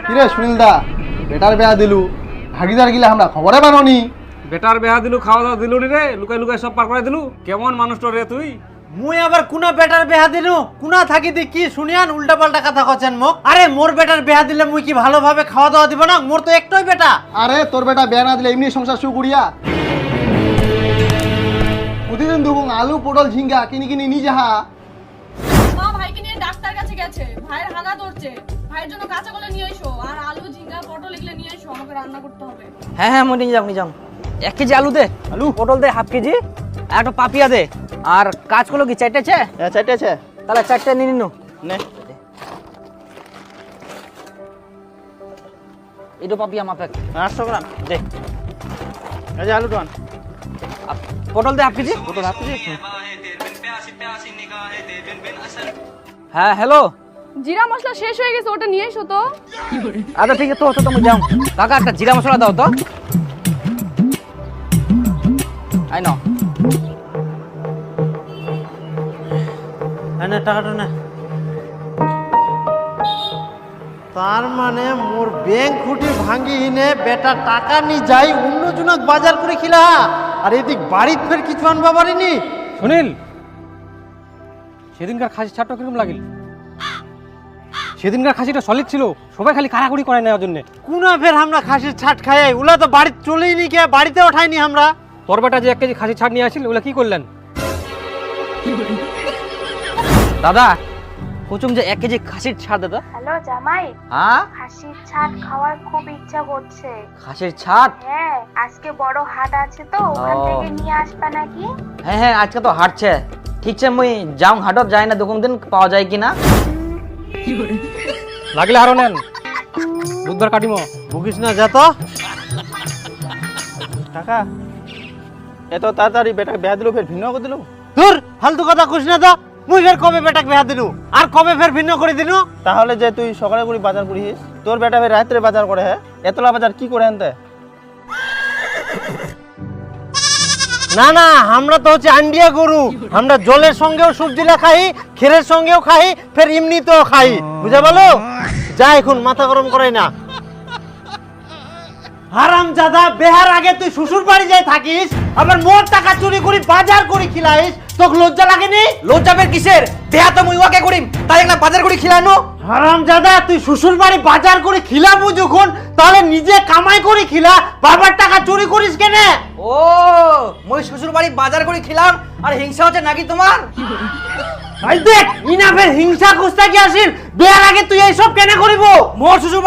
কিরে সুনীল দা বেটার বেয়া দিলু ভাগিদার গিলা আমরা খবরে বাননি। বেটার বেহা দিলু, খাওয়া দাওয়া দিলু রে, লুকাই লুকাই সব পার করে দিলু। কেমন মানুষটা রে তুই? মুই আবার কুনা বেটার বেহা দিলু কুনা থাকি দি কি শুনিয়ান উল্টা পাল্টা কথা কছেন মোক। আরে মোর বেটার বেহা দিলে মুই কি ভালোভাবে খাওয়া দাওয়া দিব না? মোর তো একটাই বেটা। আরে তোর বেটা বেয়া না দিলে এমনি সংসার শুরু করিয়া প্রতিদিন দুগুং আলু পটল ঝিঙ্গা কিনি কিনি নিয়ে যাহা। মা ভাইকে নিয়ে ডাক্তার কাছে গেছে, ভাইয়ের হাগা ধরছে, ভাইয়ের জন্য কাঁচা কলা নিয়ে এসো, আর আলু ঝিঙ্গা পটল এগুলো নিয়ে এসো, আমাকে রান্না করতে হবে। হ্যাঁ হ্যাঁ মই নিয়ে যাও। 1 কেজি আলু দে, আলু পটল দে হাফ কেজি, আর একটা পাপিয়া দে। আর কাঁচকলা কি 4টে আছে? হ্যাঁ 4টে আছে। তাহলে 4টে নিয়ে নিনু নে এইটো পাপিয়া মাপে 800 গ্রাম দে। এই যে আলু টান পটল দে হাফ কেজি। পটল হাফ কেজি। হ্যাঁ হ্যালো, জিরা মশলা শেষ হয়ে গেছে, ওটা নিয়ে এসো তো। আচ্ছা ঠিক আছে, তো তুমি যাও। কাকা একটা জিরা মশলা দাও তো। আই নাও। না টাকাটা না। তার মানে মোর ব্যাংক খুঁটি ভাঙি হিনে বেটা টাকা নি যাই অন্য জনক বাজার করে খিলা, আর এদিক বাড়িত ফের কিছু আনবা পারিনি। সুনীল, সেদিনকার খাসি ছাড়টা কিরকম লাগিল? সেদিনকার খাসিটা সলিড ছিল, সবাই খালি কাড়াকুড়ি করে নেওয়ার জন্য। কুনা ফের আমরা খাসির ছাট খাই, ওলা তো বাড়িতে চলেই নি কে, বাড়িতে ওঠাইনি আমরা। তোর বেটা যে 1 কেজি খাসি ছাড় নিয়ে আসিল, ওগুলা কি করলেন? দাদা কুচুম যে 1 কেজি খাসির ছাড় দে তো। হ্যালো জামাই, হ্যাঁ খাসির ছাট খাওয়ার খুব ইচ্ছা করছে। খাসির ছাড়? হ্যাঁ, আজকে বড় হাট আছে তো, ওখান ও। থেকে নিয়ে আসবা নাকি? হ্যাঁ হ্যাঁ আজকে তো হাটছে। ঠিক আছে মুই যাও, হাটত যাই না দুকুম দিন পাওয়া যায় কিনা। লাগলে আরো নেন, বুধবার কাটিমো। ভুগিস না যা তো। টাকা এত তাড়াতাড়ি বেটাকে বেয়া দিলু ফের ভিন্ন করে দিলু। দূর ফালতু কথা কইস না তো। মুই ফের কবে বেটাকে বেহা দিলু আর কবে ফের ভিন্ন করে দিলু? তাহলে যে তুই সকালে করে বাজার করিস, তোর বেটা ফের রাত্রে বাজার করে। হ্যাঁ এতলা বাজার কি করে আনতে? না না, আমরা তো হচ্ছে আন্ডিয়া গরু। আমরা জলের সঙ্গেও সবজিলা খাই, ক্ষীরের সঙ্গেও খাই, ফের এমনিতেও খাই। বুঝা বলো? যা এখন মাথা গরম করে না। হারাম জাদা, বেহার আগে তুই শ্বশুর বাড়ি যাই থাকিস, আবার মোর টাকা চুরি করি বাজার করি খিলাইস, তোকে লজ্জা লাগেনি? লজ্জা পের কিসের? দেহা তো মুই ওয়াকে করিম, তাই না বাজার করে খিলানো। হারাম জাদা, তুই শ্বশুর বাড়ি বাজার করে খিলাবো যখন, তাহলে নিজে কামাই করে খিলা, বাবার টাকা চুরি করিস কেন? ও মই শ্বশুর বাড়ি বাজার করে খিলাম আর হিংসা হচ্ছে নাকি তোমার? ভাই দেখ, ইনা ফের হিংসা কুস্তা কি আসিল? বেহার আগে তুই এইসব কেন করিব? মোর শ্বশুর